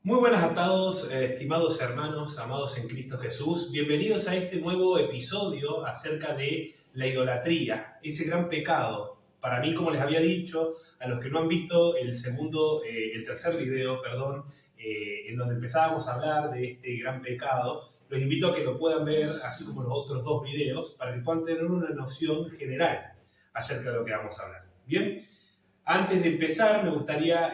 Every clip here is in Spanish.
Muy buenas a todos, estimados hermanos, amados en Cristo Jesús. Bienvenidos a este nuevo episodio acerca de la idolatría, ese gran pecado. Para mí, como les había dicho, a los que no han visto el tercer video, en donde empezábamos a hablar de este gran pecado, los invito a que lo puedan ver, así como los otros dos videos, para que puedan tener una noción general acerca de lo que vamos a hablar. Bien. Antes de empezar, me gustaría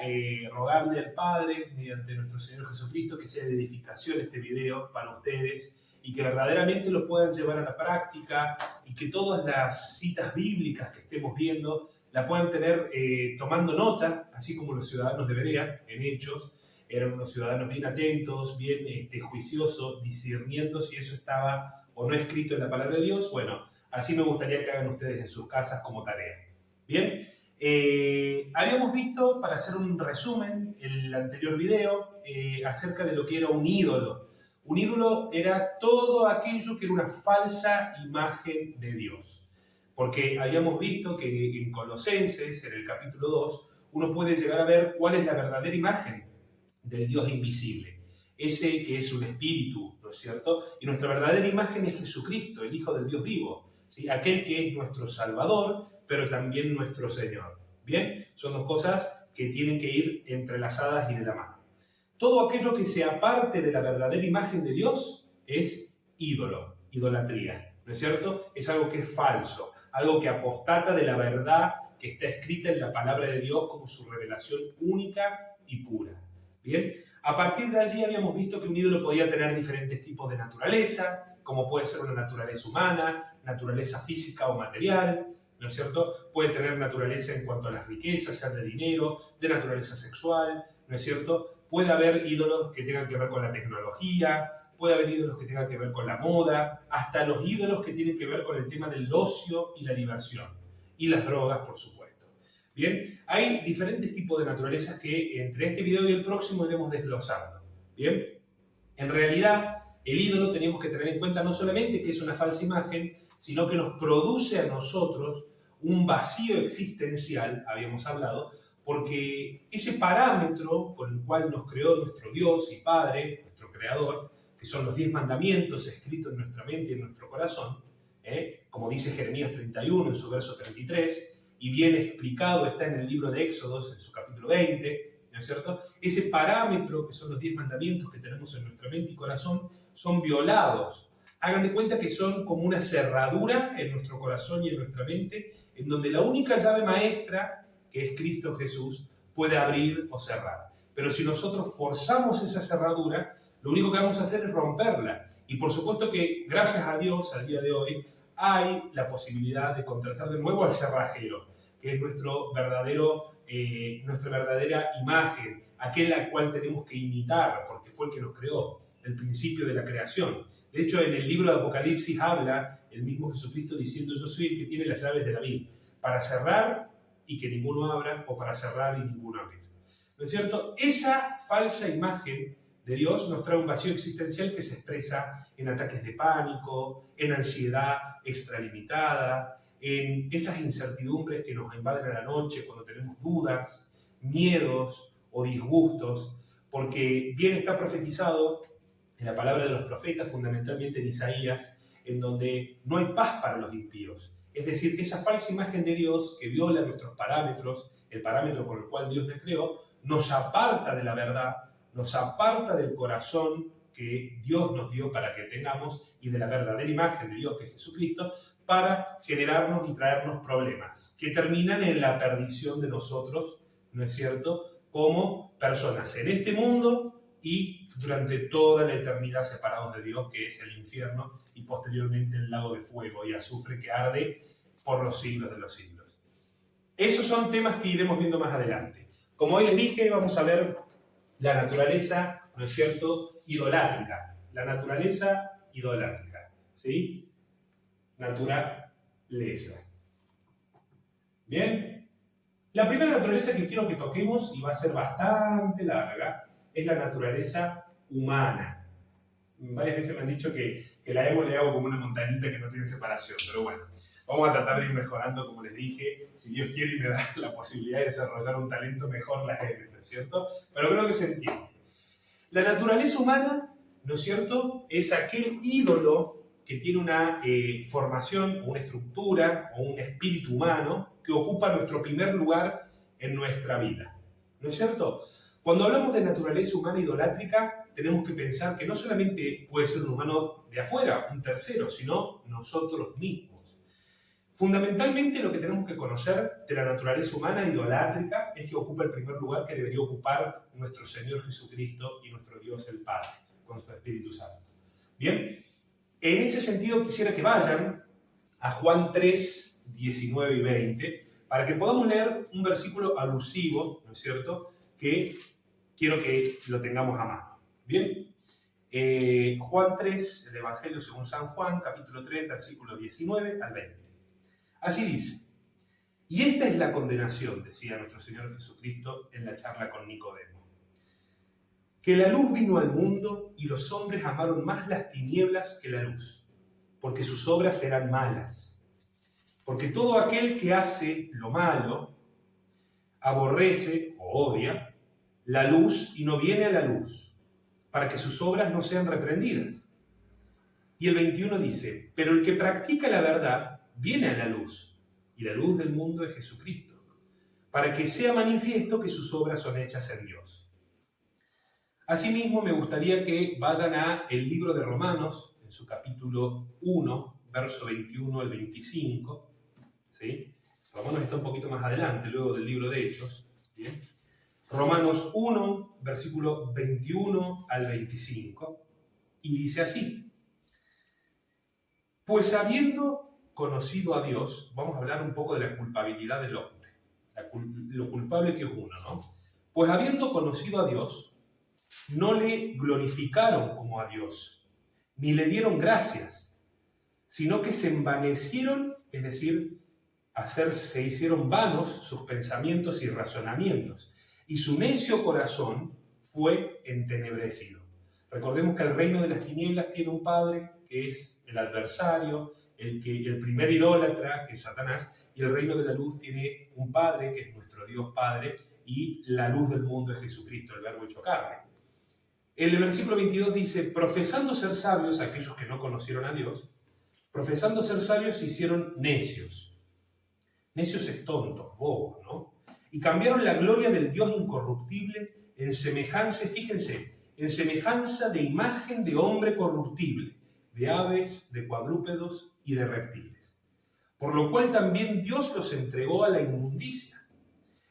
rogarle al Padre, mediante nuestro Señor Jesucristo, que sea de edificación este video para ustedes y que verdaderamente lo puedan llevar a la práctica y que todas las citas bíblicas que estemos viendo la puedan tener tomando nota, así como los ciudadanos de Berea, en Hechos, eran unos ciudadanos bien atentos, bien juiciosos, discerniendo si eso estaba o no escrito en la palabra de Dios. Bueno, así me gustaría que hagan ustedes en sus casas como tarea. Bien. Habíamos visto, para hacer un resumen, el anterior video, acerca de lo que era un ídolo. Un ídolo era todo aquello que era una falsa imagen de Dios. Porque habíamos visto que en Colosenses, en el capítulo 2, uno puede llegar a ver cuál es la verdadera imagen del Dios invisible. Ese que es un espíritu, ¿no es cierto? Y nuestra verdadera imagen es Jesucristo, el Hijo del Dios vivo. ¿Sí? Aquel que es nuestro Salvador, pero también nuestro Señor. ¿Bien? Son dos cosas que tienen que ir entrelazadas y de la mano. Todo aquello que se aparte de la verdadera imagen de Dios es ídolo, idolatría, ¿no es cierto? Es algo que es falso, algo que apostata de la verdad que está escrita en la palabra de Dios como su revelación única y pura. ¿Bien? A partir de allí habíamos visto que un ídolo podía tener diferentes tipos de naturaleza, como puede ser una naturaleza humana, naturaleza física o material, ¿no es cierto? Puede tener naturaleza en cuanto a las riquezas, sean de dinero, de naturaleza sexual, ¿no es cierto? Puede haber ídolos que tengan que ver con la tecnología, puede haber ídolos que tengan que ver con la moda, hasta los ídolos que tienen que ver con el tema del ocio y la diversión, y las drogas, por supuesto. Bien, hay diferentes tipos de naturalezas que entre este video y el próximo iremos desglosando. Bien, en realidad el ídolo tenemos que tener en cuenta no solamente que es una falsa imagen, sino que nos produce a nosotros un vacío existencial, habíamos hablado, porque ese parámetro con el cual nos creó nuestro Dios y Padre, nuestro Creador, que son los 10 mandamientos escritos en nuestra mente y en nuestro corazón, como dice Jeremías 31 en su verso 33, y bien explicado está en el libro de Éxodos en su capítulo 20, ¿no es cierto? Ese parámetro que son los 10 mandamientos que tenemos en nuestra mente y corazón son violados. Hagan de cuenta que son como una cerradura en nuestro corazón y en nuestra mente, en donde la única llave maestra, que es Cristo Jesús, puede abrir o cerrar. Pero si nosotros forzamos esa cerradura, lo único que vamos a hacer es romperla. Y por supuesto que, gracias a Dios, al día de hoy, hay la posibilidad de contratar de nuevo al cerrajero, que es nuestra verdadera imagen, aquel al cual tenemos que imitar, porque fue el que nos creó, el principio de la creación. De hecho, en el libro de Apocalipsis habla el mismo Jesucristo diciendo: yo soy el que tiene las llaves de David, para cerrar y que ninguno abra, o para cerrar y ninguno abrir. ¿No es cierto? Esa falsa imagen de Dios nos trae un vacío existencial que se expresa en ataques de pánico, en ansiedad extralimitada, en esas incertidumbres que nos invaden a la noche cuando tenemos dudas, miedos o disgustos, porque bien está profetizado en la palabra de los profetas, fundamentalmente en Isaías, en donde no hay paz para los impíos. Es decir, esa falsa imagen de Dios que viola nuestros parámetros, el parámetro con el cual Dios nos creó, nos aparta de la verdad, nos aparta del corazón que Dios nos dio para que tengamos y de la verdadera imagen de Dios que es Jesucristo, para generarnos y traernos problemas que terminan en la perdición de nosotros, ¿no es cierto?, como personas en este mundo y durante toda la eternidad separados de Dios, que es el infierno, y posteriormente el lago de fuego y azufre que arde por los siglos de los siglos. Esos son temas que iremos viendo más adelante. Como hoy les dije, vamos a ver la naturaleza, ¿no es cierto?, idolátrica. La naturaleza idolátrica, ¿sí? Naturaleza. ¿Bien? La primera naturaleza que quiero que toquemos, y va a ser bastante larga, es la naturaleza humana. Varias veces me han dicho que la emo le hago como una montañita que no tiene separación, pero bueno, vamos a tratar de ir mejorando, como les dije. Si Dios quiere y me da la posibilidad de desarrollar un talento, mejor la haré, ¿no es cierto? Pero creo que se entiende. La naturaleza humana, ¿no es cierto?, es aquel ídolo que tiene una formación, una estructura o un espíritu humano que ocupa nuestro primer lugar en nuestra vida, ¿no es cierto? Cuando hablamos de naturaleza humana idolátrica, tenemos que pensar que no solamente puede ser un humano de afuera, un tercero, sino nosotros mismos. Fundamentalmente lo que tenemos que conocer de la naturaleza humana idolátrica es que ocupa el primer lugar que debería ocupar nuestro Señor Jesucristo y nuestro Dios el Padre, con su Espíritu Santo. Bien, en ese sentido quisiera que vayan a Juan 3, 19 y 20, para que podamos leer un versículo alusivo, ¿no es cierto?, que quiero que lo tengamos a mano. Bien, Juan 3, el Evangelio según San Juan, capítulo 3, versículo 19 al 20. Así dice: y esta es la condenación, decía nuestro Señor Jesucristo en la charla con Nicodemo, que la luz vino al mundo y los hombres amaron más las tinieblas que la luz, porque sus obras eran malas. Porque todo aquel que hace lo malo aborrece o odia la luz y no viene a la luz, para que sus obras no sean reprendidas. Y el 21 dice: pero el que practica la verdad viene a la luz, y la luz del mundo es Jesucristo, para que sea manifiesto que sus obras son hechas en Dios. Asimismo, me gustaría que vayan a el libro de Romanos, en su capítulo 1, verso 21 al 25. ¿Sí? Romanos está un poquito más adelante, luego del libro de Hechos. ¿Bien? Romanos 1, versículo 21 al 25. Y dice así: pues habiendo conocido a Dios, vamos a hablar un poco de la culpabilidad del hombre, lo culpable que es uno, ¿no? Pues habiendo conocido a Dios, no le glorificaron como a Dios, ni le dieron gracias, sino que se envanecieron, es decir, se hicieron vanos sus pensamientos y razonamientos, y su necio corazón fue entenebrecido. Recordemos que el reino de las tinieblas tiene un padre, que es el adversario, el primer idólatra, que es Satanás, y el reino de la luz tiene un padre, que es nuestro Dios Padre, y la luz del mundo es Jesucristo, el verbo hecho carne. El versículo 22 dice: profesando ser sabios aquellos que no conocieron a Dios, profesando ser sabios se hicieron necios. Necios es tonto, bobo, ¿no? Y cambiaron la gloria del Dios incorruptible en semejanza, fíjense, en semejanza de imagen de hombre corruptible, de aves, de cuadrúpedos y de reptiles. Por lo cual también Dios los entregó a la inmundicia,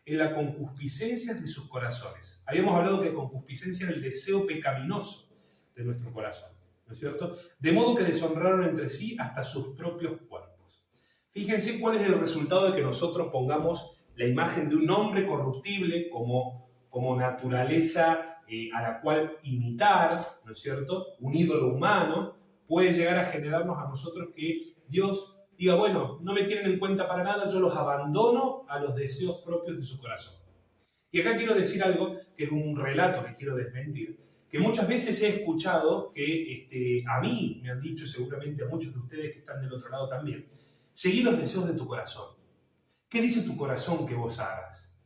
en la concupiscencia de sus corazones. Habíamos hablado que concupiscencia era el deseo pecaminoso de nuestro corazón, ¿no es cierto? De modo que deshonraron entre sí hasta sus propios cuerpos. Fíjense cuál es el resultado de que nosotros pongamos la imagen de un hombre corruptible como naturaleza a la cual imitar, ¿no es cierto? Un ídolo humano puede llegar a generarnos a nosotros que Dios diga: bueno, no me tienen en cuenta para nada, yo los abandono a los deseos propios de su corazón. Y acá quiero decir algo, que es un relato que quiero desmentir, que muchas veces he escuchado que a mí me han dicho, seguramente a muchos de ustedes que están del otro lado también: seguí los deseos de tu corazón. ¿Qué dice tu corazón que vos hagas?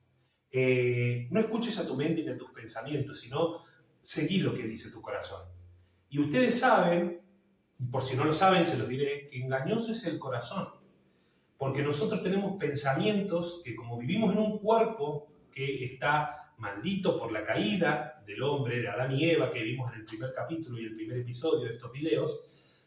No escuches a tu mente ni a tus pensamientos, sino seguí lo que dice tu corazón. Y ustedes saben, por si no lo saben, se los diré, que engañoso es el corazón. Porque nosotros tenemos pensamientos que, como vivimos en un cuerpo que está maldito por la caída del hombre, de Adán y Eva, que vimos en el primer capítulo y el primer episodio de estos videos,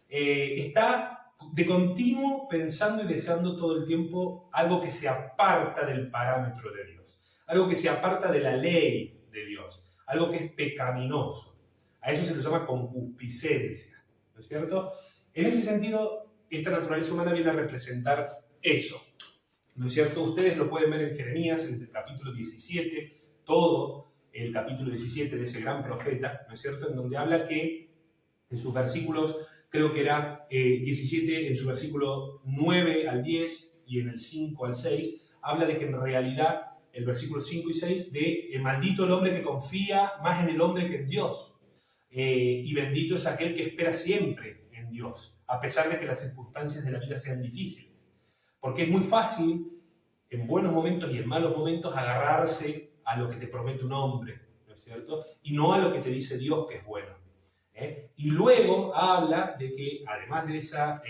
está de continuo pensando y deseando todo el tiempo algo que se aparta del parámetro de Dios, algo que se aparta de la ley de Dios, algo que es pecaminoso. A eso se le llama concupiscencia, ¿no es cierto? En ese sentido, esta naturaleza humana viene a representar eso, ¿no es cierto? Ustedes lo pueden ver en Jeremías, en el capítulo 17, todo el capítulo 17 de ese gran profeta, ¿no es cierto? En donde habla que en sus versículos, creo que era 17, en su versículo 9 al 10 y en el 5 al 6, habla de que en realidad, el versículo 5 y 6, de maldito el hombre que confía más en el hombre que en Dios. Y bendito es aquel que espera siempre en Dios, a pesar de que las circunstancias de la vida sean difíciles. Porque es muy fácil, en buenos momentos y en malos momentos, agarrarse a lo que te promete un hombre, ¿no es cierto? Y no a lo que te dice Dios que es bueno. Y luego habla de que, además de esa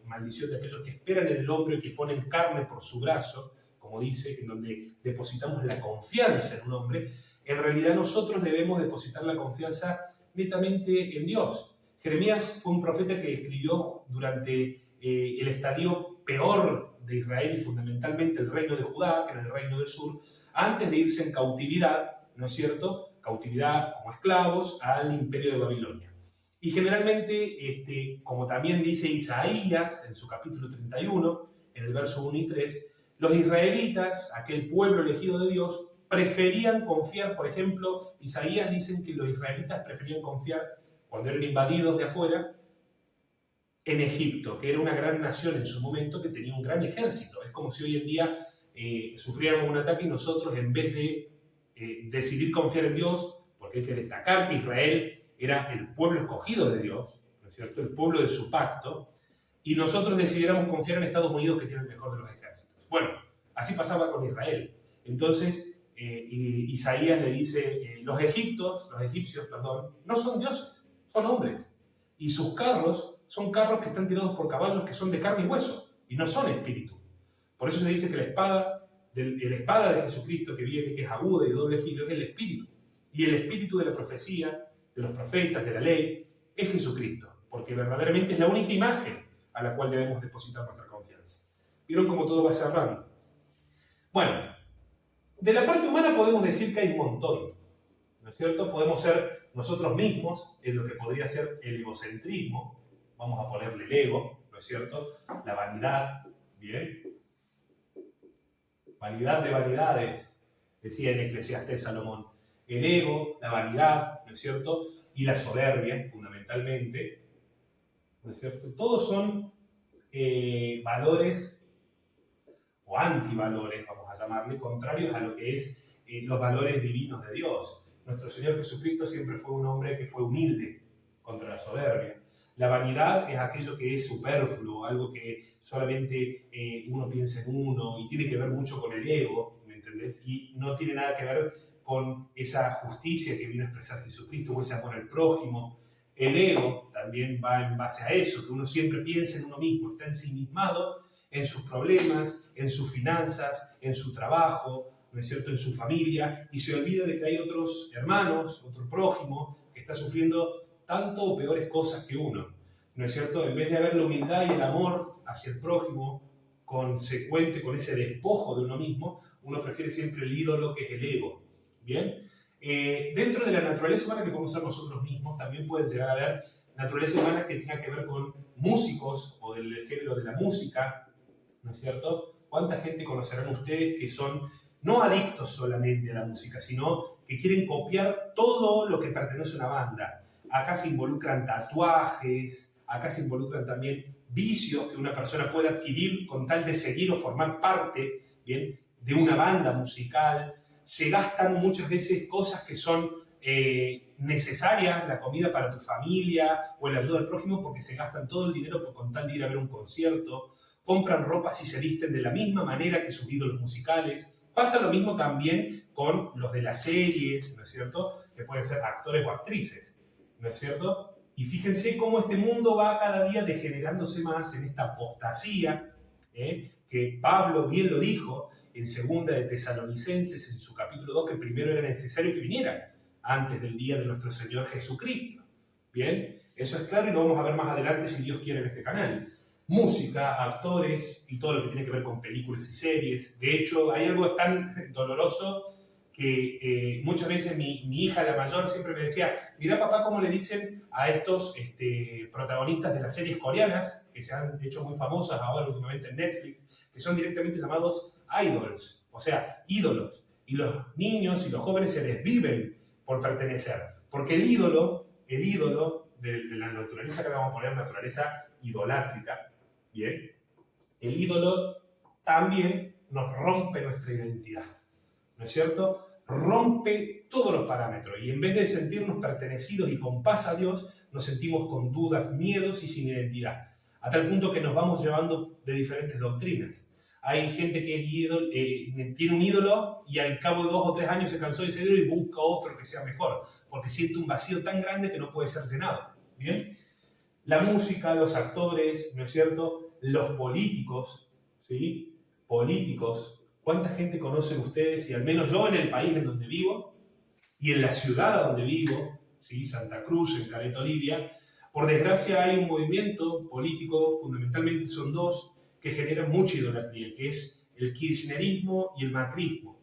maldición de aquellos que esperan en el hombre y que ponen carne por su brazo, como dice, en donde depositamos la confianza en un hombre, en realidad nosotros debemos depositar la confianza netamente en Dios. Jeremías fue un profeta que escribió durante el estadio peor de Israel y fundamentalmente el reino de Judá, que era el reino del sur, antes de irse en cautividad, ¿no es cierto?, cautividad como esclavos al imperio de Babilonia. Y generalmente, como también dice Isaías en su capítulo 31, en el verso 1 y 3, los israelitas, aquel pueblo elegido de Dios, preferían confiar, por ejemplo, Isaías dicen que los israelitas preferían confiar, cuando eran invadidos de afuera, en Egipto, que era una gran nación en su momento, que tenía un gran ejército. Es como si hoy en día sufriéramos un ataque y nosotros, en vez de decidir confiar en Dios, porque hay que destacar que Israel era el pueblo escogido de Dios, ¿no es cierto?, el pueblo de su pacto, y nosotros decidiéramos confiar en Estados Unidos, que tiene el mejor de los ejércitos. Bueno, así pasaba con Israel. Entonces, Isaías le dice, los egipcios, no son dioses, son hombres, y sus carros son carros que están tirados por caballos que son de carne y hueso, y no son espíritu. Por eso se dice que la espada de Jesucristo que viene, que es aguda y de doble filo, es el espíritu. Y el espíritu de la profecía, de los profetas, de la ley, es Jesucristo, porque verdaderamente es la única imagen a la cual debemos depositar nuestra confianza. ¿Vieron cómo todo va cerrando? Bueno, de la parte humana podemos decir que hay un montón, ¿no es cierto? Podemos ser nosotros mismos, en lo que podría ser el egocentrismo, vamos a ponerle el ego, ¿no es cierto? La vanidad, ¿bien? Vanidad de vanidades, decía en Eclesiastés Salomón. El ego, la vanidad, ¿no es cierto?, y la soberbia, fundamentalmente, ¿no es cierto? Todos son valores o antivalores, vamos a llamarle, contrarios a lo que es los valores divinos de Dios. Nuestro Señor Jesucristo siempre fue un hombre que fue humilde contra la soberbia. La vanidad es aquello que es superfluo, algo que solamente uno piensa en uno y tiene que ver mucho con el ego, ¿me entendés? Y no tiene nada que ver con esa justicia que vino a expresar Jesucristo o ese amor al prójimo. El ego también va en base a eso, que uno siempre piensa en uno mismo, está ensimismado en sus problemas, en sus finanzas, en su trabajo, ¿no es cierto?, en su familia, y se olvida de que hay otros hermanos, otro prójimo, que está sufriendo tanto o peores cosas que uno, ¿no es cierto? En vez de haber la humildad y el amor hacia el prójimo, consecuente con ese despojo de uno mismo, uno prefiere siempre el ídolo que es el ego, ¿bien? Dentro de la naturaleza humana que podemos ser nosotros mismos, también pueden llegar a haber naturaleza humana que tenga que ver con músicos o del género de la música, ¿no es cierto? ¿Cuánta gente conocerán ustedes que son no adictos solamente a la música, sino que quieren copiar todo lo que pertenece a una banda? Acá se involucran tatuajes, acá se involucran también vicios que una persona puede adquirir con tal de seguir o formar parte, ¿bien?, de una banda musical. Se gastan muchas veces cosas que son necesarias, la comida para tu familia o el ayuda al prójimo, porque se gastan todo el dinero con tal de ir a ver un concierto. Compran ropas y se visten de la misma manera que sus ídolos musicales. Pasa lo mismo también con los de las series, ¿no es cierto?, que pueden ser actores o actrices, ¿no es cierto? Y fíjense cómo este mundo va cada día degenerándose más en esta apostasía, que Pablo bien lo dijo en 2 de Tesalonicenses, en su capítulo 2, que primero era necesario que viniera antes del día de nuestro Señor Jesucristo. Bien, eso es claro y lo vamos a ver más adelante si Dios quiere en este canal. Música, actores y todo lo que tiene que ver con películas y series. De hecho, hay algo tan doloroso que muchas veces mi hija, la mayor, siempre me decía, mirá papá cómo le dicen a estos protagonistas de las series coreanas, que se han hecho muy famosas ahora últimamente en Netflix, que son directamente llamados idols, o sea, ídolos. Y los niños y los jóvenes se desviven por pertenecer. Porque el ídolo de la naturaleza que vamos a poner, naturaleza idolátrica, ¿bien? El ídolo también nos rompe nuestra identidad, ¿no es cierto? Rompe todos los parámetros y en vez de sentirnos pertenecidos y con paz a Dios, nos sentimos con dudas, miedos y sin identidad, a tal punto que nos vamos llevando de diferentes doctrinas. Hay gente que tiene un ídolo y al cabo de 2 o 3 años se cansó de ese ídolo y busca otro que sea mejor, porque siente un vacío tan grande que no puede ser llenado. ¿Bien? La música, los actores, ¿no es cierto? Los políticos, ¿sí? Políticos. ¿Cuánta gente conocen ustedes? Y al menos yo en el país en donde vivo y en la ciudad donde vivo, ¿sí? Santa Cruz, en Caleta, Olivia, por desgracia hay un movimiento político, fundamentalmente son dos, que generan mucha idolatría, que es el kirchnerismo y el macrismo.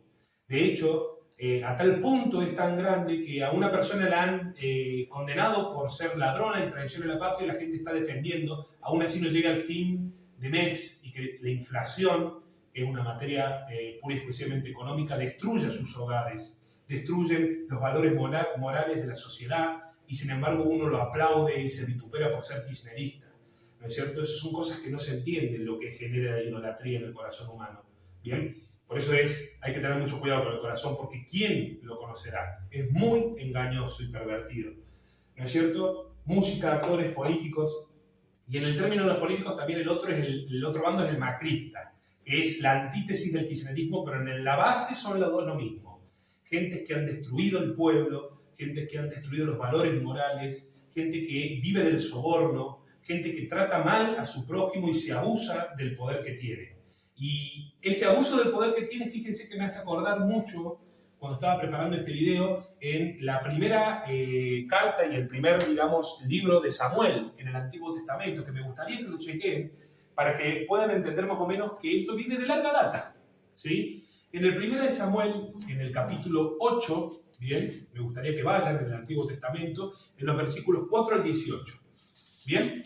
De hecho, a tal punto es tan grande que a una persona la han condenado por ser ladrona en traición a la patria y la gente está defendiendo, aún así no llega al fin de mes y que la inflación, que es una materia pura y exclusivamente económica, destruye sus hogares, destruyen los valores morales de la sociedad y sin embargo uno lo aplaude y se vitupera por ser kirchnerista. ¿No es cierto? Esas son cosas que no se entienden, lo que genera la idolatría en el corazón humano. ¿Bien? Por eso hay que tener mucho cuidado con el corazón, porque ¿quién lo conocerá? Es muy engañoso y pervertido. ¿No es cierto? Música, actores, políticos. Y en el término de los políticos también el otro bando es el macrista, que es la antítesis del kirchnerismo, pero en la base son los dos lo mismo. Gentes que han destruido el pueblo, gente que han destruido los valores morales, gente que vive del soborno, gente que trata mal a su prójimo y se abusa del poder que tiene. Y ese abuso del poder que tiene, fíjense que me hace acordar mucho, cuando estaba preparando este video, en la primera carta y el primer, digamos, libro de Samuel en el Antiguo Testamento, que me gustaría que lo chequen para que puedan entender más o menos que esto viene de larga data, ¿sí? En el primero de Samuel, en el capítulo 8, bien, me gustaría que vayan en el Antiguo Testamento, en los versículos 4 al 18, ¿bien?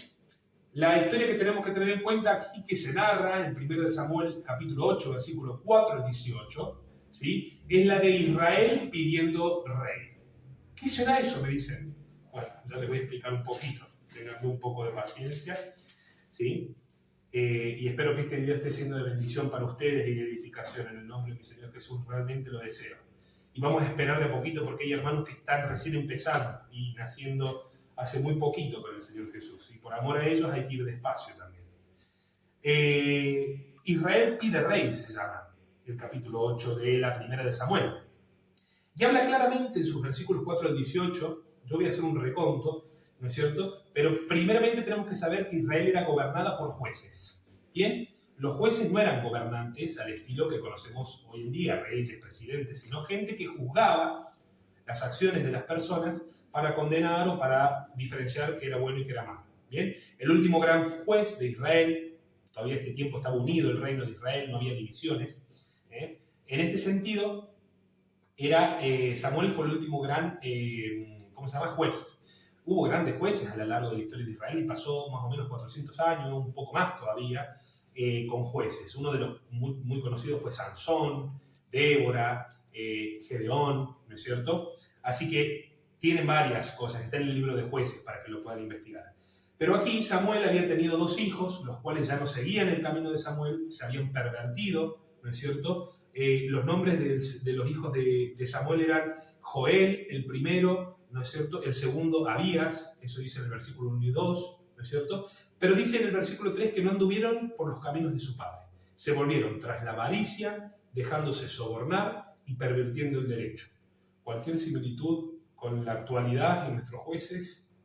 La historia que tenemos que tener en cuenta aquí que se narra en 1 Samuel capítulo 8, versículos 4 al 18, ¿sí? Es la de Israel pidiendo rey. ¿Qué será eso? Me dicen. Bueno, ya les voy a explicar un poquito. Tengan un poco de paciencia, ¿sí? Y espero que este video esté siendo de bendición para ustedes y de edificación en el nombre de mi Señor Jesús. Realmente lo deseo. Y vamos a esperar de a poquito porque hay hermanos que están recién empezando y naciendo hace muy poquito con el Señor Jesús, y por amor a ellos hay que ir despacio también. Israel pide rey, se llama el capítulo 8 de la primera de Samuel. Y habla claramente en sus versículos 4 al 18, yo voy a hacer un reconto, ¿no es cierto? Pero primeramente tenemos que saber que Israel era gobernada por jueces. ¿Bien? Los jueces no eran gobernantes al estilo que conocemos hoy en día, reyes, presidentes, sino gente que juzgaba las acciones de las personas para condenar o para diferenciar qué era bueno y qué era malo. ¿Bien? El último gran juez de Israel, todavía este tiempo estaba unido el reino de Israel, no había divisiones. En este sentido, Samuel fue el último gran, juez. Hubo grandes jueces a lo largo de la historia de Israel y pasó más o menos 400 años, un poco más todavía, con jueces. Uno de los muy conocidos fue Sansón, Débora, Gedeón, ¿no es cierto? Así que tienen varias cosas, está en el libro de Jueces para que lo puedan investigar. Pero aquí Samuel había tenido 2 hijos, los cuales ya no seguían el camino de Samuel, se habían pervertido, ¿no es cierto? Los nombres de los hijos de Samuel eran Joel, el primero, ¿no es cierto? El segundo, Abías, eso dice en el versículo 1 y 2, ¿no es cierto? Pero dice en el versículo 3 que no anduvieron por los caminos de su padre. Se volvieron tras la avaricia, dejándose sobornar y pervirtiendo el derecho. Cualquier similitud con la actualidad y nuestros jueces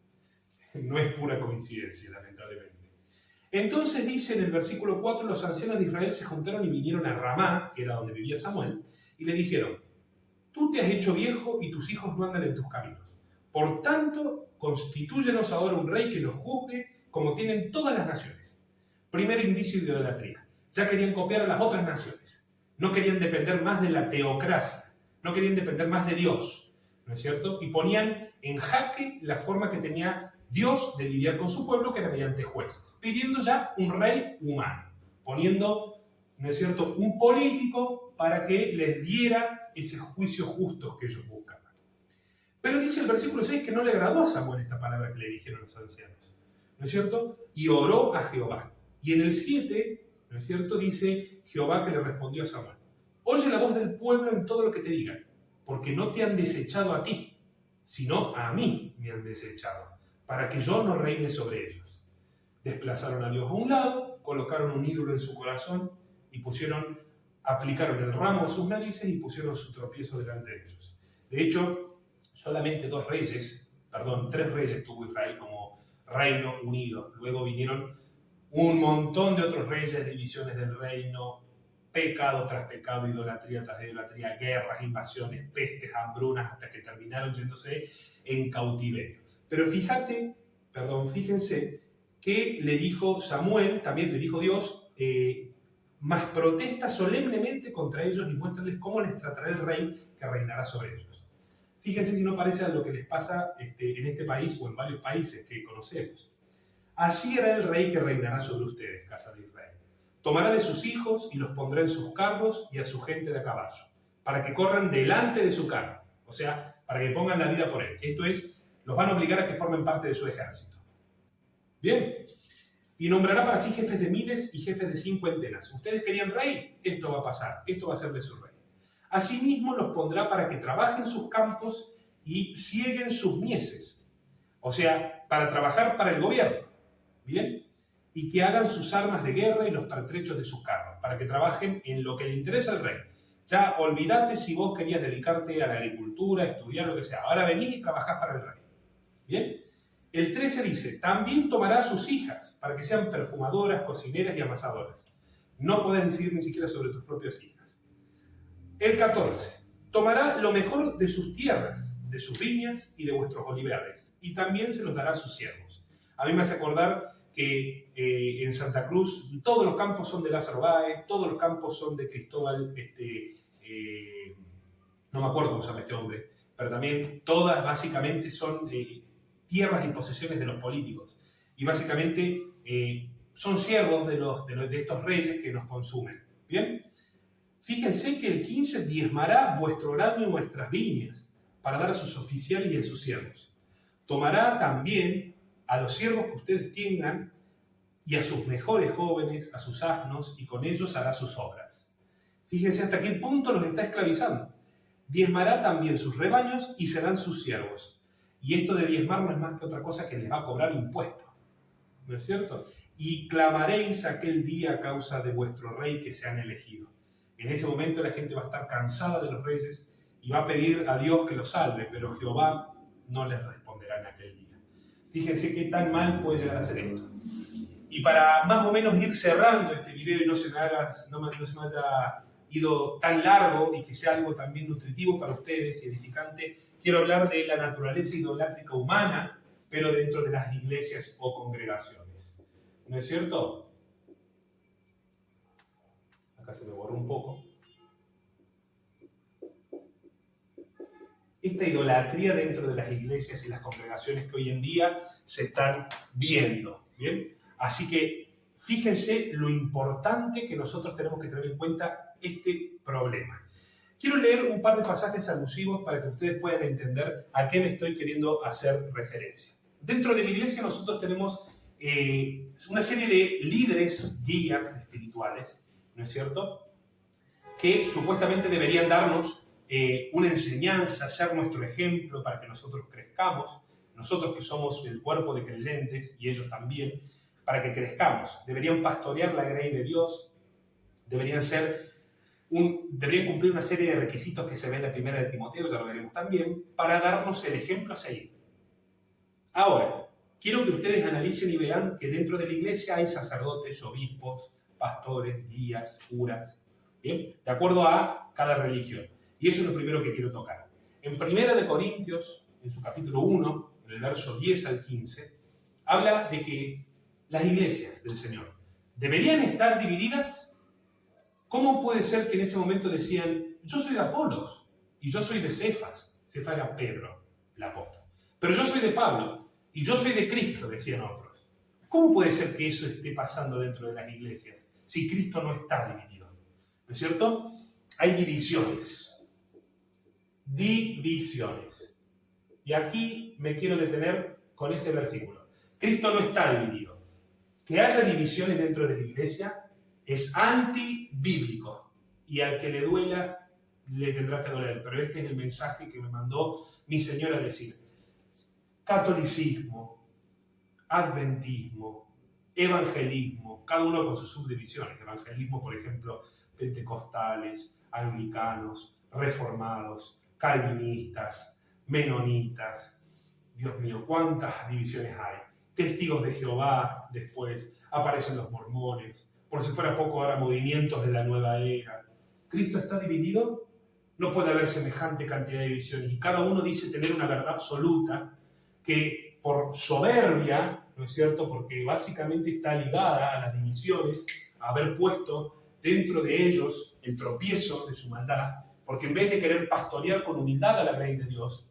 no es pura coincidencia, lamentablemente. Entonces dice en el versículo 4, los ancianos de Israel se juntaron y vinieron a Ramá, que era donde vivía Samuel, y le dijeron, tú te has hecho viejo y tus hijos no andan en tus caminos. Por tanto, constitúyenos ahora un rey que nos juzgue como tienen todas las naciones. Primer indicio de idolatría. Ya querían copiar a las otras naciones. No querían depender más de la teocracia. No querían depender más de Dios, ¿no es cierto? Y ponían en jaque la forma que tenía Dios de lidiar con su pueblo, que era mediante jueces, pidiendo ya un rey humano, poniendo, ¿no es cierto?, un político para que les diera esos juicios justos que ellos buscaban. Pero dice el versículo 6 que no le agradó a Samuel esta palabra que le dijeron los ancianos, ¿no es cierto? Y oró a Jehová. Y en el 7, ¿no es cierto?, dice Jehová que le respondió a Samuel, oye la voz del pueblo en todo lo que te digan, porque no te han desechado a ti, sino a mí me han desechado, para que yo no reine sobre ellos. Desplazaron a Dios a un lado, colocaron un ídolo en su corazón y aplicaron el ramo a sus narices y pusieron su tropiezo delante de ellos. De hecho, solamente tres reyes tuvo Israel como reino unido. Luego vinieron un montón de otros reyes, divisiones del reino, pecado tras pecado, idolatría tras idolatría, guerras, invasiones, pestes, hambrunas, hasta que terminaron yéndose en cautiverio. Pero fíjense que le dijo Samuel, también le dijo Dios, mas protesta solemnemente contra ellos y muéstrales cómo les tratará el rey que reinará sobre ellos. Fíjense si no parece a lo que les pasa en este país o en varios países que conocemos. Así hará el rey que reinará sobre ustedes, casa de Israel. Tomará de sus hijos y los pondrá en sus carros y a su gente de a caballo, para que corran delante de su carro, o sea, para que pongan la vida por él. Esto es, los van a obligar a que formen parte de su ejército. Bien. Y nombrará para sí jefes de miles y jefes de cincuentenas. ¿Ustedes querían rey? Esto va a pasar. Esto va a ser de su rey. Asimismo los pondrá para que trabajen sus campos y sieguen sus mieses. O sea, para trabajar para el gobierno. ¿Bien? Y que hagan sus armas de guerra y los pertrechos de sus carros. Para que trabajen en lo que le interesa al rey. Ya olvídate si vos querías dedicarte a la agricultura, a estudiar, lo que sea. Ahora venís y trabajás para el rey. ¿Bien? El 13 dice, también tomará a sus hijas para que sean perfumadoras, cocineras y amasadoras. No podés decidir ni siquiera sobre tus propias hijas. El 14, tomará lo mejor de sus tierras, de sus viñas y de vuestros olivares, y también se los dará a sus siervos. A mí me hace acordar que en Santa Cruz todos los campos son de Lázaro Báez, todos los campos son de Cristóbal, no me acuerdo cómo se llama este hombre, pero también todas básicamente son tierras y posesiones de los políticos. Y básicamente son siervos de estos reyes que nos consumen. ¿Bien? Fíjense que el 15 diezmará vuestro grano y vuestras viñas para dar a sus oficiales y a sus siervos. Tomará también a los siervos que ustedes tengan y a sus mejores jóvenes, a sus asnos, y con ellos hará sus obras. Fíjense hasta qué punto los está esclavizando. Diezmará también sus rebaños y serán sus siervos. Y esto de diezmar no es más que otra cosa que les va a cobrar impuestos. ¿No es cierto? Y clamaréis aquel día a causa de vuestro rey que se han elegido. En ese momento la gente va a estar cansada de los reyes y va a pedir a Dios que los salve, pero Jehová no les responderá en aquel día. Fíjense qué tan mal puede llegar a ser esto. Y para más o menos ir cerrando este video y no se me haya ido tan largo y que sea algo también nutritivo para ustedes y edificante, quiero hablar de la naturaleza idolátrica humana, pero dentro de las iglesias o congregaciones. ¿No es cierto? Acá se me borró un poco. Esta idolatría dentro de las iglesias y las congregaciones que hoy en día se están viendo. ¿Bien? Así que fíjense lo importante que nosotros tenemos que tener en cuenta este problema. Quiero leer un par de pasajes alusivos para que ustedes puedan entender a qué me estoy queriendo hacer referencia. Dentro de la iglesia nosotros tenemos una serie de líderes, guías espirituales, ¿no es cierto?, que supuestamente deberían darnos una enseñanza, ser nuestro ejemplo para que nosotros crezcamos, nosotros que somos el cuerpo de creyentes y ellos también, para que crezcamos. Deberían pastorear la grey de Dios, deberían cumplir una serie de requisitos que se ven en la primera de Timoteo, ya lo veremos también, para darnos el ejemplo a seguir. Ahora, quiero que ustedes analicen y vean que dentro de la iglesia hay sacerdotes, obispos, pastores, guías, curas, ¿bien?, de acuerdo a cada religión. Y eso es lo primero que quiero tocar. En Primera de Corintios, en su capítulo 1, en el verso 10 al 15, habla de que las iglesias del Señor deberían estar divididas. ¿Cómo puede ser que en ese momento decían, yo soy de Apolos y yo soy de Cefas? Cefas era Pedro, el apóstol. Pero yo soy de Pablo y yo soy de Cristo, decían otros. ¿Cómo puede ser que eso esté pasando dentro de las iglesias si Cristo no está dividido? ¿No es cierto? Hay divisiones. Divisiones. Y aquí me quiero detener con ese versículo. Cristo no está dividido. Que haya divisiones dentro de la iglesia es antibíblico. Y al que le duela, le tendrá que doler. Pero este es el mensaje que me mandó mi Señor a decir. Catolicismo, adventismo, evangelismo, cada uno con sus subdivisiones. Evangelismo, por ejemplo, pentecostales, anglicanos, reformados, calvinistas, menonitas. Dios mío, cuántas divisiones hay. Testigos de Jehová, después aparecen los mormones. Por si fuera poco, ahora movimientos de la nueva era. ¿Cristo está dividido? No puede haber semejante cantidad de divisiones. Y cada uno dice tener una verdad absoluta que por soberbia, ¿no es cierto?, porque básicamente está ligada a las divisiones, a haber puesto dentro de ellos el tropiezo de su maldad, porque en vez de querer pastorear con humildad a la grey de Dios,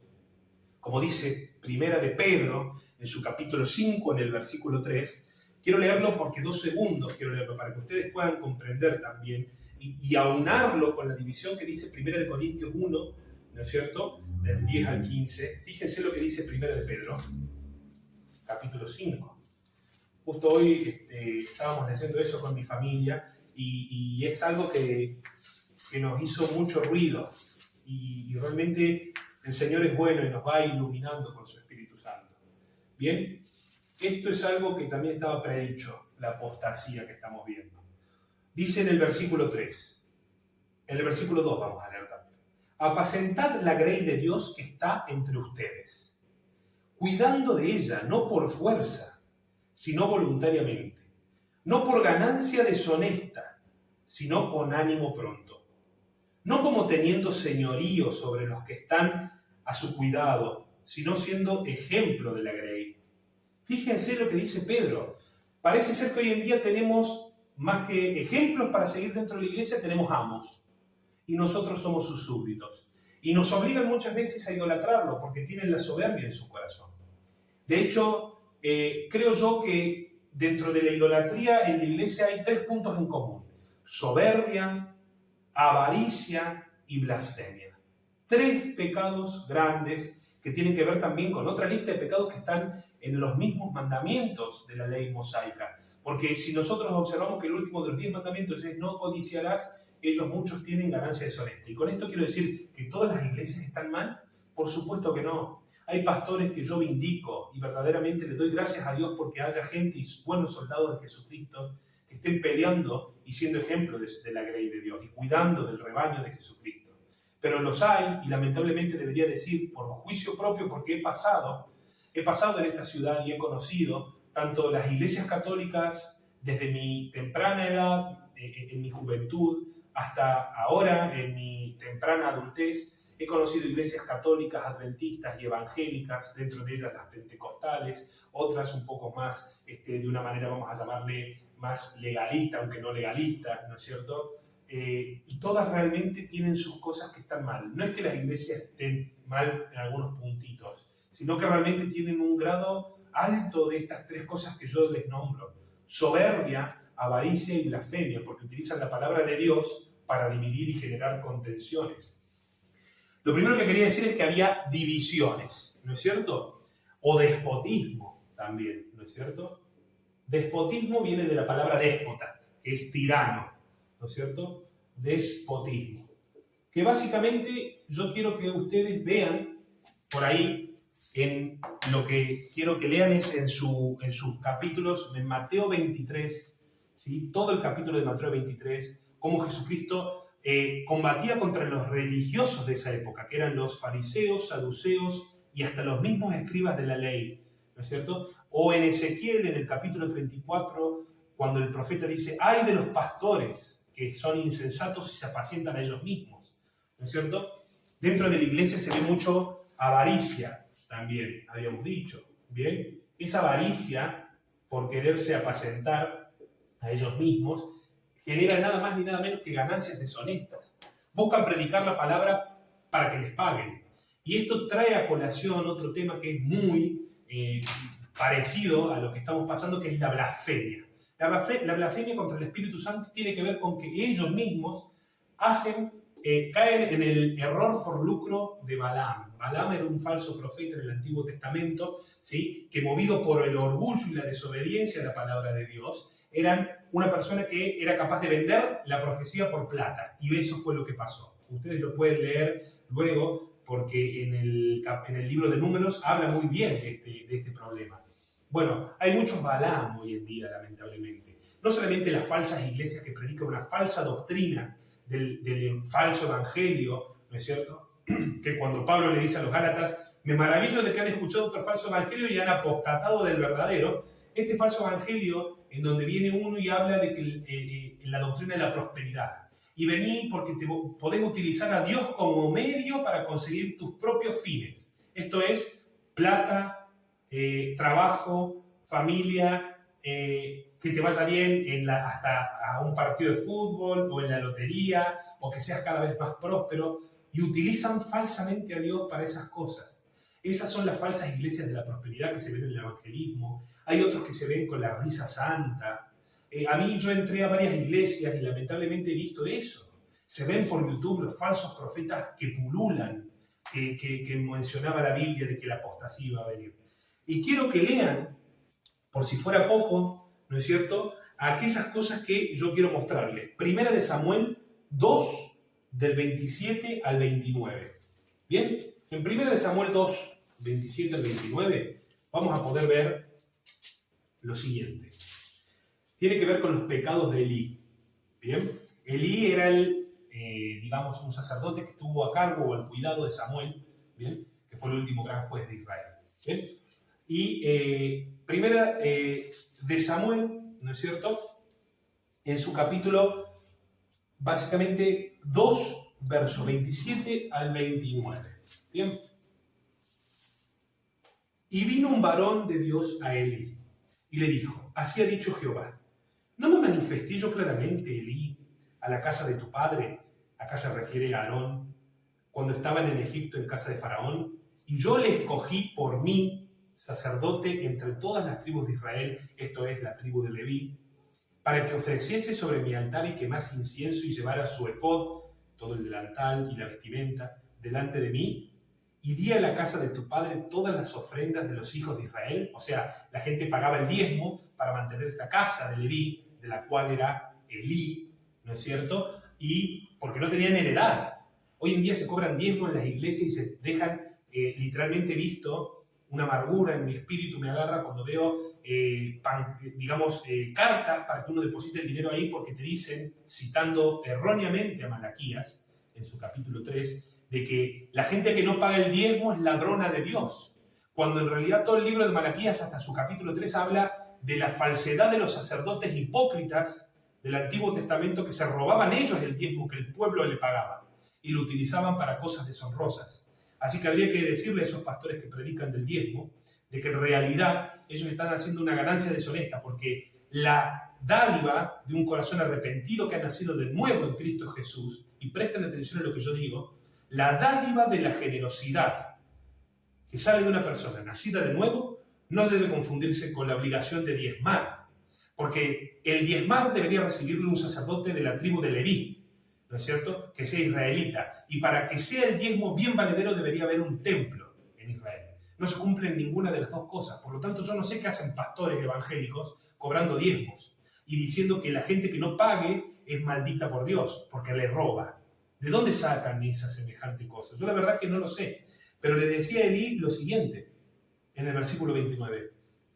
como dice Primera de Pedro en su capítulo 5, en el versículo 3, quiero leerlo porque 2 segundos quiero leerlo para que ustedes puedan comprender también y aunarlo con la división que dice Primera de Corintios 1, ¿no es cierto?, del 10 al 15. Fíjense lo que dice Primera de Pedro, capítulo 5. Justo hoy estábamos leyendo eso con mi familia y es algo que nos hizo mucho ruido y realmente el Señor es bueno y nos va iluminando con su Espíritu Santo. Bien, esto es algo que también estaba predicho, la apostasía que estamos viendo. Dice en el versículo 3, en el versículo 2 vamos a leer también. Apacentad la grey de Dios que está entre ustedes, cuidando de ella, no por fuerza, sino voluntariamente, no por ganancia deshonesta, sino con ánimo pronto, no como teniendo señorío sobre los que están a su cuidado, sino siendo ejemplo de la grey. Fíjense lo que dice Pedro. Parece ser que hoy en día tenemos, más que ejemplos para seguir dentro de la iglesia, tenemos amos. Y nosotros somos sus súbditos. Y nos obligan muchas veces a idolatrarlo porque tienen la soberbia en su corazón. De hecho, creo yo que dentro de la idolatría en la iglesia hay 3 puntos en común. Soberbia, avaricia y blasfemia. 3 pecados grandes que tienen que ver también con otra lista de pecados que están en los mismos mandamientos de la ley mosaica. Porque si nosotros observamos que el último de los 10 mandamientos es no codiciarás, ellos muchos tienen ganancia deshonesta. Y con esto quiero decir que todas las iglesias están mal. Por supuesto que no. Hay pastores que yo vindico y verdaderamente le doy gracias a Dios porque haya gente y buenos soldados de Jesucristo que estén peleando y siendo ejemplo de la grey de Dios y cuidando del rebaño de Jesucristo. Pero los hay, y lamentablemente debería decir por juicio propio, porque he pasado en esta ciudad y he conocido tanto las iglesias católicas desde mi temprana edad, en mi juventud, hasta ahora en mi temprana adultez. He conocido iglesias católicas, adventistas y evangélicas, dentro de ellas las pentecostales, otras un poco más, de una manera vamos a llamarle más legalista, aunque no legalista, ¿no es cierto? Y todas realmente tienen sus cosas que están mal. No es que las iglesias estén mal en algunos puntitos, sino que realmente tienen un grado alto de estas 3 cosas que yo les nombro. Soberbia, avaricia y blasfemia, porque utilizan la palabra de Dios para dividir y generar contenciones. Lo primero que quería decir es que había divisiones, ¿no es cierto? O despotismo también, ¿no es cierto? Despotismo viene de la palabra déspota, que es tirano, ¿no es cierto? Despotismo. Que básicamente yo quiero que ustedes vean por ahí, en lo que quiero que lean es en sus capítulos, en Mateo 23, ¿sí? Todo el capítulo de Mateo 23, cómo Jesucristo combatía contra los religiosos de esa época, que eran los fariseos, saduceos y hasta los mismos escribas de la ley, ¿no es cierto? O en Ezequiel, en el capítulo 34, cuando el profeta dice, ¡ay de los pastores que son insensatos y se apacientan a ellos mismos! ¿No es cierto? Dentro de la iglesia se ve mucho avaricia, también habíamos dicho, ¿bien? Esa avaricia, por quererse apacentar a ellos mismos, genera nada más ni nada menos que ganancias deshonestas. Buscan predicar la palabra para que les paguen. Y esto trae a colación otro tema que es muy parecido a lo que estamos pasando, que es la blasfemia. La blasfemia contra el Espíritu Santo tiene que ver con que ellos mismos caen en el error por lucro de Balaam. Balaam era un falso profeta en el Antiguo Testamento, ¿sí? Que movido por el orgullo y la desobediencia a la palabra de Dios, eran una persona que era capaz de vender la profecía por plata. Y eso fue lo que pasó. Ustedes lo pueden leer luego, porque en el libro de Números habla muy bien de este problema. Bueno, hay muchos Balaam hoy en día, lamentablemente. No solamente las falsas iglesias que predican una falsa doctrina del falso evangelio, ¿no es cierto? Que cuando Pablo le dice a los Gálatas, me maravillo de que han escuchado otro falso evangelio y han apostatado del verdadero. Este falso evangelio en donde viene uno y habla de que la doctrina de la prosperidad. Y vení porque podés utilizar a Dios como medio para conseguir tus propios fines. Esto es plata, trabajo, familia, que te vaya bien hasta a un partido de fútbol o en la lotería, o que seas cada vez más próspero, y utilizan falsamente a Dios para esas cosas. Esas son las falsas iglesias de la prosperidad que se ven en el evangelismo. Hay otros que se ven con la risa santa. Yo entré a varias iglesias y lamentablemente he visto eso. Se ven por YouTube los falsos profetas que pululan, que mencionaba la Biblia de que la apostasía iba a venir. Y quiero que lean, por si fuera poco, ¿no es cierto?, aquellas cosas que yo quiero mostrarles. Primera de Samuel 2, del 27 al 29. ¿Bien? En Primera de Samuel 2, 27 al 29, vamos a poder ver lo siguiente. Tiene que ver con los pecados de Elí. ¿Bien? Elí era digamos, un sacerdote que estuvo a cargo o al cuidado de Samuel, ¿bien?, que fue el último gran juez de Israel. ¿Bien? Y Primera de Samuel, ¿no es cierto?, en su capítulo, básicamente 2, versos 27 al 29. ¿Bien? Y vino un varón de Dios a Elí y le dijo, así ha dicho Jehová, ¿no me manifesté yo claramente, Elí, a la casa de tu padre? Acá se refiere a Aarón, cuando estaban en Egipto en casa de Faraón, y yo le escogí por mí, sacerdote entre todas las tribus de Israel, esto es la tribu de Leví, para que ofreciese sobre mi altar y quemase incienso y llevara su efod, todo el delantal y la vestimenta, delante de mí, y di a la casa de tu padre todas las ofrendas de los hijos de Israel. O sea, la gente pagaba el diezmo para mantener esta casa de Leví, de la cual era Elí, ¿no es cierto?, y porque no tenían heredad. Hoy en día se cobran diezmo en las iglesias y se dejan, literalmente visto, una amargura en mi espíritu me agarra cuando veo, cartas para que uno deposite el dinero ahí porque te dicen, citando erróneamente a Malaquías, en su capítulo 3, de que la gente que no paga el diezmo es ladrona de Dios. Cuando en realidad todo el libro de Malaquías, hasta su capítulo 3, habla de la falsedad de los sacerdotes hipócritas del Antiguo Testamento que se robaban ellos el diezmo que el pueblo le pagaba y lo utilizaban para cosas deshonrosas. Así que habría que decirle a esos pastores que predican del diezmo de que en realidad ellos están haciendo una ganancia deshonesta porque la dádiva de un corazón arrepentido que ha nacido de nuevo en Cristo Jesús, y presten atención a lo que yo digo, la dádiva de la generosidad que sale de una persona nacida de nuevo no debe confundirse con la obligación de diezmar. Porque el diezmar debería recibirlo un sacerdote de la tribu de Leví, ¿no es cierto?, que sea israelita. Y para que sea el diezmo bien valedero debería haber un templo en Israel. No se cumplen ninguna de las dos cosas. Por lo tanto, yo no sé qué hacen pastores evangélicos cobrando diezmos y diciendo que la gente que no pague es maldita por Dios, porque le roba. ¿De dónde sacan esa semejante cosa? Yo la verdad que no lo sé. Pero le decía a Elí lo siguiente, en el versículo 29.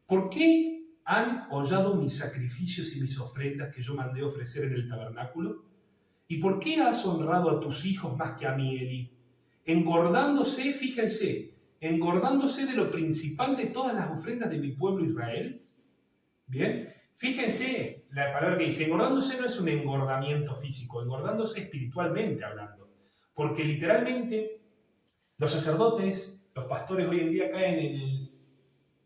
¿Por qué han hollado mis sacrificios y mis ofrendas que yo mandé ofrecer en el tabernáculo? ¿Y por qué has honrado a tus hijos más que a mí, Elí? Engordándose, fíjense, engordándose de lo principal de todas las ofrendas de mi pueblo Israel. Bien, fíjense la palabra que dice, engordándose no es un engordamiento físico, engordándose espiritualmente hablando. Porque literalmente los sacerdotes, los pastores hoy en día caen en el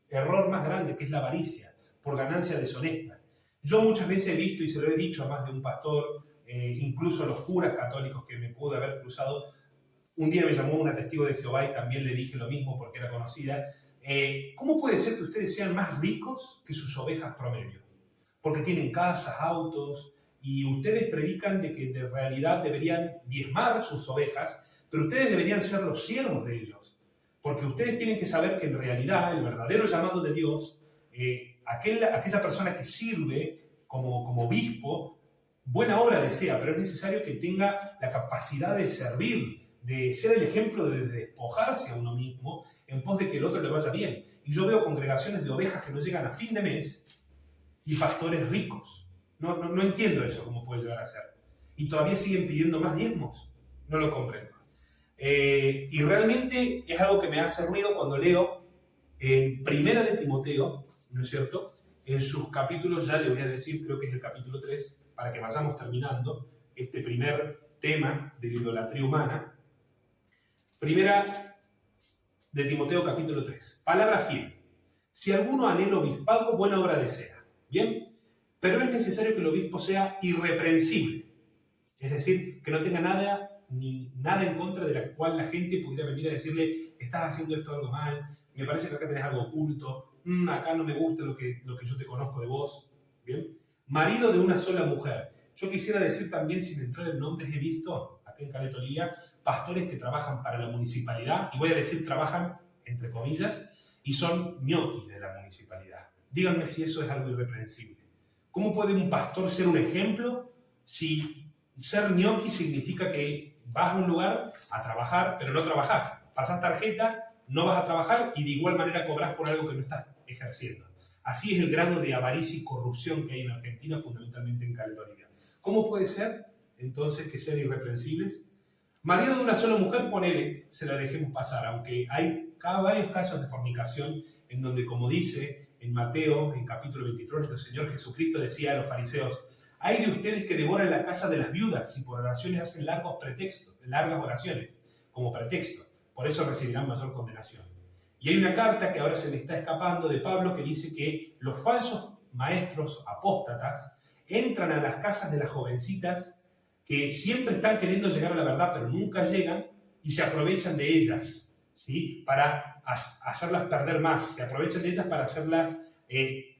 error más grande, que es la avaricia, por ganancia deshonesta. Yo muchas veces he visto, y se lo he dicho a más de un pastor, incluso a los curas católicos que me pude haber cruzado, un día me llamó una testigo de Jehová y también le dije lo mismo porque era conocida, ¿cómo puede ser que ustedes sean más ricos que sus ovejas promedio? Porque tienen casas, autos, y ustedes predican de que de realidad deberían diezmar sus ovejas, pero ustedes deberían ser los siervos de ellos, porque ustedes tienen que saber que en realidad el verdadero llamado de Dios, aquella persona que sirve como obispo, buena obra desea, pero es necesario que tenga la capacidad de servir, de ser el ejemplo de despojarse a uno mismo en pos de que el otro le vaya bien. Y yo veo congregaciones de ovejas que no llegan a fin de mes y pastores ricos. No entiendo eso, cómo puede llegar a ser. Y todavía siguen pidiendo más diezmos. No lo comprendo. Y realmente es algo que me hace ruido cuando leo en Primera de Timoteo, ¿no es cierto? En sus capítulos, ya le voy a decir, creo que es el capítulo 3, para que vayamos terminando este primer tema de la idolatría humana. Primera de Timoteo, capítulo 3. Palabra fiel. Si alguno anhela obispado, buena obra desea. ¿Bien? Pero es necesario que el obispo sea irreprensible. Es decir, que no tenga nada en contra de la cual la gente pudiera venir a decirle: estás haciendo esto algo mal, me parece que acá tenés algo oculto, acá no me gusta lo que yo te conozco de vos. ¿Bien? Marido de una sola mujer. Yo quisiera decir también, sin entrar en nombres, he visto acá en Caleta Olivia pastores que trabajan para la municipalidad, y voy a decir trabajan entre comillas, y son ñoquis de la municipalidad. Díganme si eso es algo irreprensible. ¿Cómo puede un pastor ser un ejemplo si ser ñoqui significa que vas a un lugar a trabajar, pero no trabajás? Pasás tarjeta, no vas a trabajar y de igual manera cobrás por algo que no estás ejerciendo. Así es el grado de avaricia y corrupción que hay en Argentina, fundamentalmente en Caleta Olivia. ¿Cómo puede ser, entonces, que sean irreprensibles? Marido de una sola mujer, ponele, se la dejemos pasar, aunque hay varios casos de fornicación en donde, como dice en Mateo, en capítulo 23, el Señor Jesucristo decía a los fariseos: hay de ustedes que devoran la casa de las viudas y por oraciones hacen largas oraciones, como pretexto. Por eso recibirán mayor condenación. Y hay una carta que ahora se me está escapando de Pablo que dice que los falsos maestros apóstatas entran a las casas de las jovencitas que siempre están queriendo llegar a la verdad, pero nunca llegan, y se aprovechan de ellas, ¿sí? Para hacerlas perder más, se aprovechan de ellas para hacerlas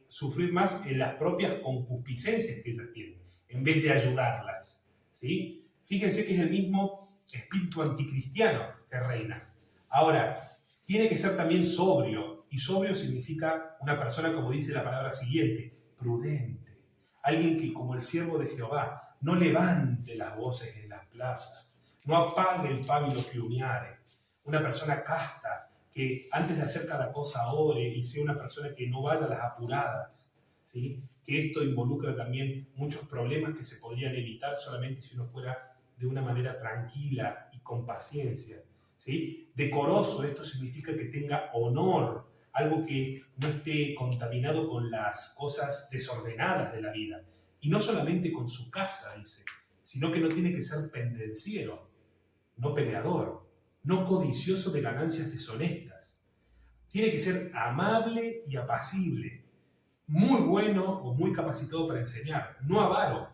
sufrir más en las propias concupiscencias que ellas tienen, en vez de ayudarlas, ¿sí? Fíjense que es el mismo espíritu anticristiano que reina. Ahora, tiene que ser también sobrio, y sobrio significa una persona, como dice la palabra siguiente, prudente, alguien que, como el siervo de Jehová, no levante las voces en las plazas, no apague el pábilo que humeare, una persona casta, que antes de hacer cada cosa ore y sea una persona que no vaya a las apuradas, ¿sí? Que esto involucra también muchos problemas que se podrían evitar solamente si uno fuera de una manera tranquila y con paciencia, ¿sí? Decoroso, esto significa que tenga honor, algo que no esté contaminado con las cosas desordenadas de la vida. Y no solamente con su casa, dice, sino que no tiene que ser pendenciero, no peleador, no codicioso de ganancias deshonestas. Tiene que ser amable y apacible, muy bueno o muy capacitado para enseñar, no avaro,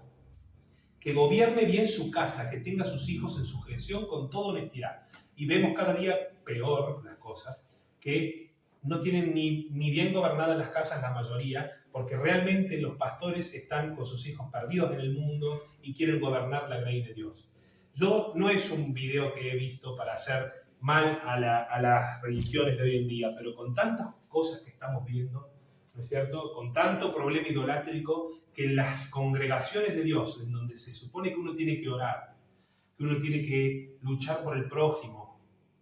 que gobierne bien su casa, que tenga a sus hijos en sujeción con toda honestidad. Y vemos cada día peor las cosas, que no tienen ni bien gobernadas las casas la mayoría, porque realmente los pastores están con sus hijos perdidos en el mundo y quieren gobernar la grey de Dios. No es un video que he visto para hacer mal a las religiones de hoy en día, pero con tantas cosas que estamos viendo, ¿no es cierto? Con tanto problema idolátrico, que en las congregaciones de Dios, en donde se supone que uno tiene que orar, que uno tiene que luchar por el prójimo,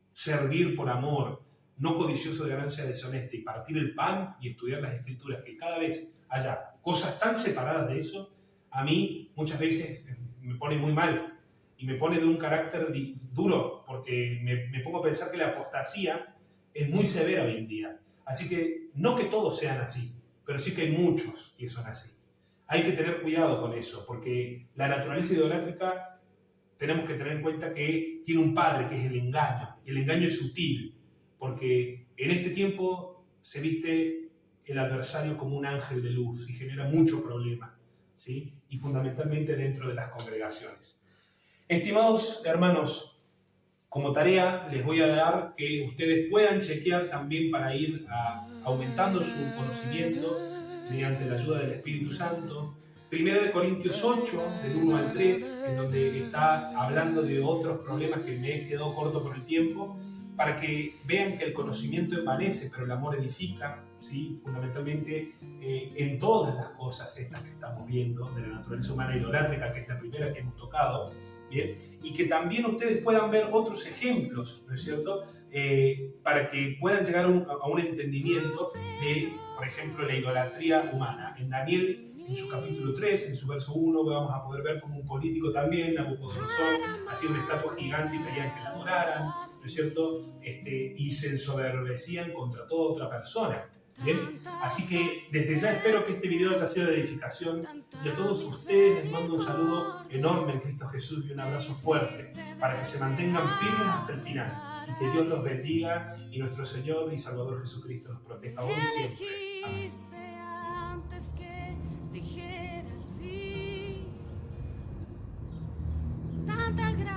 servir por amor, no codicioso de ganancia deshonesta, y partir el pan y estudiar las Escrituras, que cada vez haya cosas tan separadas de eso, a mí muchas veces me pone muy mal y me pone de un carácter duro, porque me pongo a pensar que la apostasía es muy severa hoy en día. Así que no que todos sean así, pero sí que hay muchos que son así. Hay que tener cuidado con eso, porque la naturaleza idolátrica tenemos que tener en cuenta que tiene un padre, que es el engaño. Y el engaño es sutil, porque en este tiempo se viste el adversario como un ángel de luz y genera mucho problema, ¿sí? Y fundamentalmente dentro de las congregaciones. Estimados hermanos, como tarea les voy a dar que ustedes puedan chequear también para ir aumentando su conocimiento mediante la ayuda del Espíritu Santo. 1 Corintios 8, del 1 al 3, en donde está hablando de otros problemas que me he quedado corto por el tiempo, para que vean que el conocimiento envanece, pero el amor edifica, ¿sí? Fundamentalmente en todas las cosas estas que estamos viendo, de la naturaleza humana idolátrica, que es la primera que hemos tocado, ¿bien? Y que también ustedes puedan ver otros ejemplos, ¿no es cierto? Para que puedan llegar a un entendimiento de, por ejemplo, la idolatría humana. En Daniel, en su capítulo 3, en su verso 1, vamos a poder ver como un político también, Nabucodonosor, hacía una estatua gigante y pedían que la adoraran, ¿no es cierto? Y se ensoberbecían contra toda otra persona. ¿Bien? Así que desde ya espero que este video haya sido de edificación y a todos ustedes les mando un saludo enorme en Cristo Jesús y un abrazo fuerte para que se mantengan firmes hasta el final y que Dios los bendiga y nuestro Señor y Salvador Jesucristo los proteja hoy y siempre. Amén. Tanta gracia.